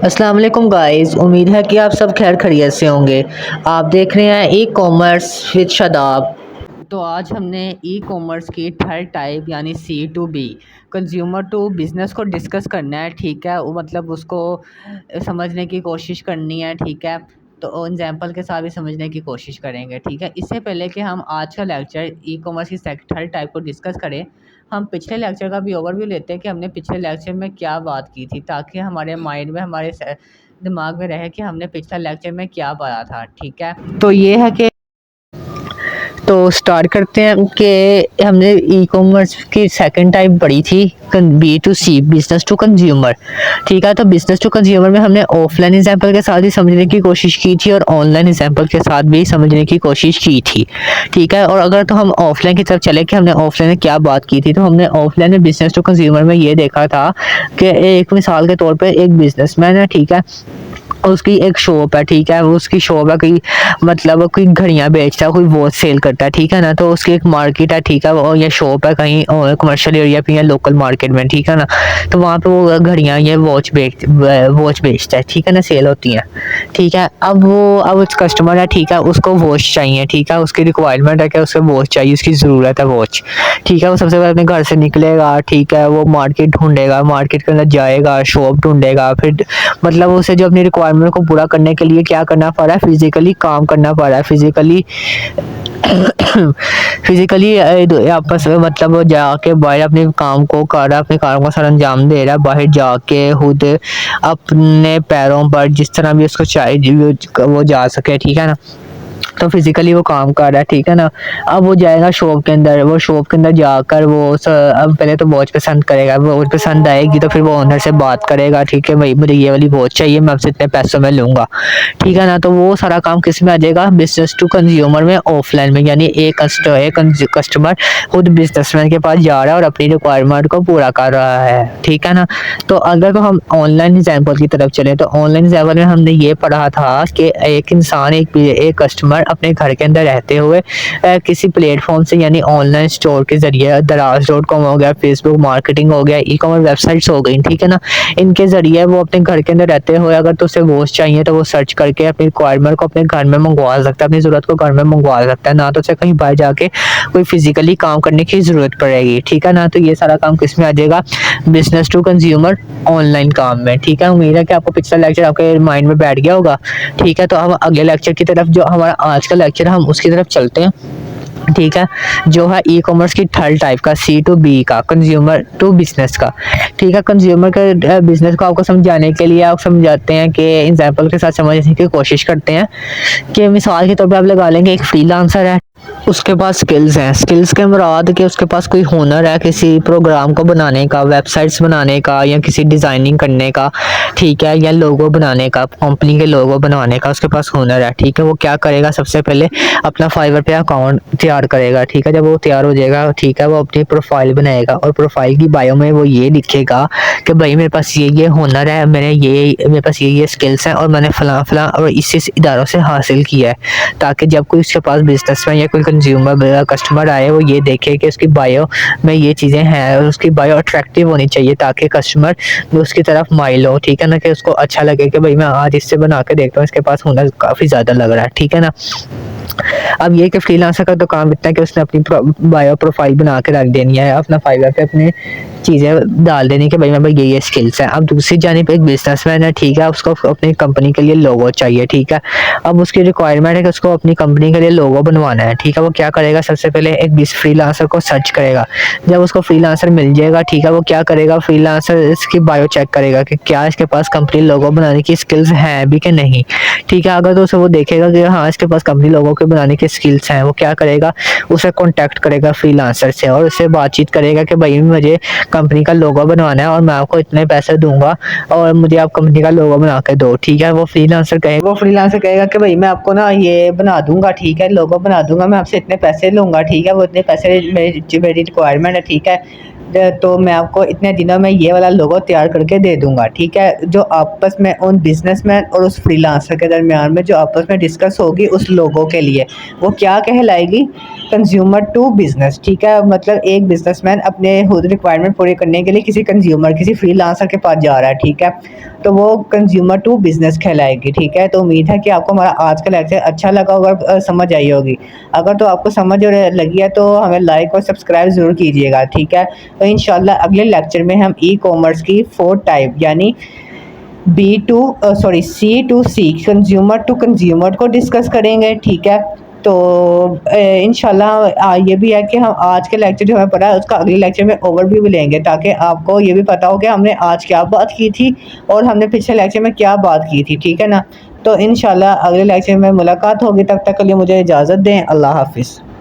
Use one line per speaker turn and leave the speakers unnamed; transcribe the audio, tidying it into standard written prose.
अस्सलाम वालेकुम गाइस, उम्मीद है कि आप सब खैर खैरियत से होंगे। आप देख रहे हैं ई कॉमर्स विद शादाब। तो आज हमने ई कॉमर्स की थर्ड टाइप यानी C to B consumer to business को डिस्कस करना है। ठीक है, वो मतलब उसको समझने की कोशिश करनी है। ठीक है, तो एग्जांपल के साथ भी समझने की कोशिश करेंगे। ठीक है, इससे पहले कि हम आज का लेक्चर ई कॉमर्स की थर्ड टाइप को डिस्कस करें, हम पिछले लेक्चर का भी ओवरव्यू लेते हैं कि हमने पिछले लेक्चर में क्या बात की थी, ताकि हमारे माइंड में हमारे दिमाग में रहे कि हमने पिछला लेक्चर में क्या पढ़ा था। ठीक है, तो ये है कि तो स्टार्ट करते हैं कि हमने ई कॉमर्स की सेकंड टाइप पढ़ी थी B to C, business to consumer. ठीक है, तो बिजनेस टू कंज्यूमर में हमने ऑफलाइन एग्जाम्पल के साथ ही समझने की कोशिश की थी और ऑनलाइन एग्जाम्पल के साथ भी समझने की कोशिश की थी। ठीक है, और अगर तो हम ऑफलाइन की तरफ चले कि हमने ऑफलाइन में क्या बात की थी, तो हमने ऑफलाइन में बिजनेस टू कंज्यूमर में ये देखा था कि एक मिसाल के तौर पर एक बिजनेसमैन है। ठीक है, उसकी एक शॉप है। ठीक है, वो उसकी शॉप है, कोई मतलब कोई घड़ियाँ बेचता है, कोई वॉच सेल करता है। ठीक है ना, तो उसकी एक मार्केट है। ठीक है, और ये शॉप है कहीं कमर्शियल एरिया पे या लोकल मार्केट में। ठीक है ना, तो वहाँ पे वो घड़ियाँ ये वॉच बेचता है। ठीक है ना, सेल होती हैं। ठीक है, अब उस कस्टमर है। ठीक है, उसको वॉच चाहिए। ठीक है, उसकी रिक्वायरमेंट है कि उसे वॉच चाहिए, उसकी ज़रूरत है वॉच। ठीक है, वो सबसे पहले अपने घर से निकलेगा। ठीक है, वो मार्केट ढूंढेगा, मार्केट के अंदर जाएगा, शॉप ढूंढेगा, फिर मतलब उसे जो अपनी रिक्वायरमेंट को पूरा करने के लिए क्या करना पड़ रहा है, फिजिकली काम करना पड़ रहा है। फिजिकली आपस में मतलब वो जाके बाहर अपने काम को कर रहा है, अपने काम को सर अंजाम दे रहा है, बाहर जाके खुद अपने पैरों पर जिस तरह भी उसको चाहिए वो जा सके। ठीक है ना, तो फिजिकली वो काम कर रहा है। ठीक है ना, अब वो जाएगा शॉप के अंदर, वो शॉप के अंदर जाकर अब पहले तो वॉच पसंद करेगा, वॉच पसंद आएगी तो फिर वो ओनर से बात करेगा। ठीक है भाई, मुझे ये वाली वॉच चाहिए, मैं आपसे इतने पैसों में लूँगा। ठीक है ना, तो वो सारा काम किस में आ जाएगा, बिजनेस टू कंज्यूमर में, ऑफलाइन में। यानी एक कस्टमर खुद बिजनेसमैन के पास जा रहा है और अपनी रिक्वायरमेंट को पूरा कर रहा है। ठीक है ना, तो अगर तो हम ऑनलाइन एग्जाम्पल की तरफ चले, तो ऑनलाइन एग्जाम्पल में हमने ये पढ़ा था कि एक इंसान एक कस्टमर अपने घर के अंदर रहते हुए किसी प्लेटफॉर्म से यानी ऑनलाइन स्टोर के जरिए, दराज.com हो गया, फेसबुक मार्केटिंग हो गया, ई कॉमर्स वेबसाइट्स हो गई। ठीक है ना, इनके जरिए वो अपने घर के अंदर रहते हुए अगर तो उसे वॉच चाहिए तो वो सर्च करके अपनी रिक्वायरमेंट को अपने घर में मंगवा सकता है, अपनी ज़रूरत को घर में मंगवा सकता है, ना तो उसे कहीं बाहर जाके कोई फिजिकली काम करने की ज़रूरत पड़ेगी। ठीक है ना, तो ये सारा काम किस में आ जाएगा, बिजनेस टू कंज्यूमर ऑनलाइन काम में। ठीक है, उम्मीद है कि आपको पिछला लेक्चर आपके माइंड में बैठ गया होगा। ठीक है, तो हम अगले लेक्चर की तरफ, जो हमारा आज का लेक्चर है, हम उसकी तरफ चलते हैं। ठीक है, जो है ई कॉमर्स की थर्ड टाइप का, सी टू बी का, कंज्यूमर टू बिजनेस का। ठीक है, कंज्यूमर के बिजनेस को आपको समझाने के लिए आप समझाते हैं कि एग्जांपल के साथ समझने की कोशिश करते हैं कि मिसाल के तौर पे आप लगा लेंगे एक फ्रीलांसर है, उसके पास स्किल्स हैं। स्किल्स के मुराद कि उसके पास कोई हुनर है किसी प्रोग्राम को बनाने का, वेबसाइट्स बनाने का, या किसी डिज़ाइनिंग करने का। ठीक है, या लोगो बनाने का, कंपनी के लोगो बनाने का उसके पास हुनर है। ठीक है, वो क्या करेगा, सबसे पहले अपना फाइवर पे अकाउंट तैयार करेगा। ठीक है, जब वो तैयार हो जाएगा, ठीक है, वो अपनी प्रोफाइल बनाएगा और प्रोफाइल की बायो में वो ये लिखेगा कि भाई मेरे पास ये हुनर है, मेरे पास ये स्किल्स हैं और मैंने फलां फलां और इस इदारों से हासिल किया है, ताकि जब कोई उसके पास बिजनेस में या कोई कंज्यूमर कस्टमर आए वो ये देखे कि उसकी बायो में ये चीज़ें हैं और उसकी बायो अट्रैक्टिव होनी चाहिए, ताकि कस्टमर उसकी तरफ माइल हो। ठीक है ना, कि उसको अच्छा लगे कि भाई मैं आज इससे बना के देखता हूँ, इसके पास हुनर काफ़ी ज़्यादा लग रहा है। ठीक है ना, अब ये कि फ्रीलांसर का तो काम इतना है कि उसने अपनी बायो प्रोफाइल बना के रख देनी है, अपना फाइवर पे अपने चीज़ें डाल देनी कि भाई मैं ये स्किल्स हैं। अब दूसरी जानिब एक बिजनेसमैन है। ठीक है, उसको अपनी कंपनी के लिए लोगो चाहिए। ठीक है, अब उसकी रिक्वायरमेंट है कि उसको अपनी कंपनी के लिए लोगो बनवाना है। ठीक है, वो क्या करेगा, सबसे पहले एक फ्रीलांसर को सर्च करेगा। जब उसको फ्रीलांसर मिल जाएगा, ठीक है, वो क्या करेगा, फ्रीलांसर इसकी बायो चेक करेगा कि क्या इसके पास कंपनी लोगो बनाने की स्किल्स हैं भी कि नहीं। ठीक है, अगर तो उसे वो देखेगा कि हाँ इसके पास कंपनी लोगों के बनाने की स्किल्स हैं, वो क्या करेगा, उसे कांटेक्ट करेगा फ्रीलांसर से और उससे बातचीत करेगा कि भाई मुझे कंपनी का लोगो बनवाना है और मैं आपको इतने पैसे दूंगा और मुझे आप कंपनी का लोगो बना के दो। ठीक है, वो फ्रीलांसर कहेगा कि भाई मैं आपको ना ये बना दूंगा। ठीक है, लोगो बना दूंगा, मैं आपसे इतने पैसे लूंगा। ठीक है, वो इतने पैसे मेरी रिक्वायरमेंट है। ठीक है,
तो मैं आपको इतने दिनों में ये वाला लोगो तैयार करके दे दूँगा, ठीक है? जो आपस में उन बिज़नेसमैन और उस फ्रीलांसर के दरमियान में जो आपस में डिस्कस होगी उस लोगो के लिए, वो क्या कहलाएगी? कंज़्यूमर टू बिज़नेस, ठीक है? मतलब एक बिज़नेसमैन अपने खुद रिक्वायरमेंट पूरी करने के लिए किसी कंज़्यूमर, किसी फ्रीलांसर के पास जा रहा है, ठीक है? तो वो कंज़्यूमर टू बिज़नेस कहलाएगी, ठीक है? तो उम्मीद है कि आपको हमारा आज का लेक्चर अच्छा लगा होगा और समझ आई होगी। अगर तो आपको समझ और लगी है तो हमें लाइक और सब्सक्राइब ज़रूर कीजिएगा, ठीक है? तो इंशाल्लाह अगले लेक्चर में हम ई-कॉमर्स की 4 टाइप यानी C2C कंज़्यूमर टू कंज़्यूमर को डिस्कस करेंगे, ठीक है? तो इंशाल्लाह ये भी है कि हम आज के लेक्चर जो हमें पढ़ा है उसका अगले लेक्चर में ओवरव्यू भी लेंगे, ताकि आपको ये भी पता हो कि हमने आज क्या बात की थी और हमने पिछले लेक्चर में क्या बात की थी, ठीक है ना? तो इंशाल्लाह अगले लेक्चर में मुलाकात होगी, तब तक के लिए मुझे इजाज़त दें। अल्लाह हाफ़िज़।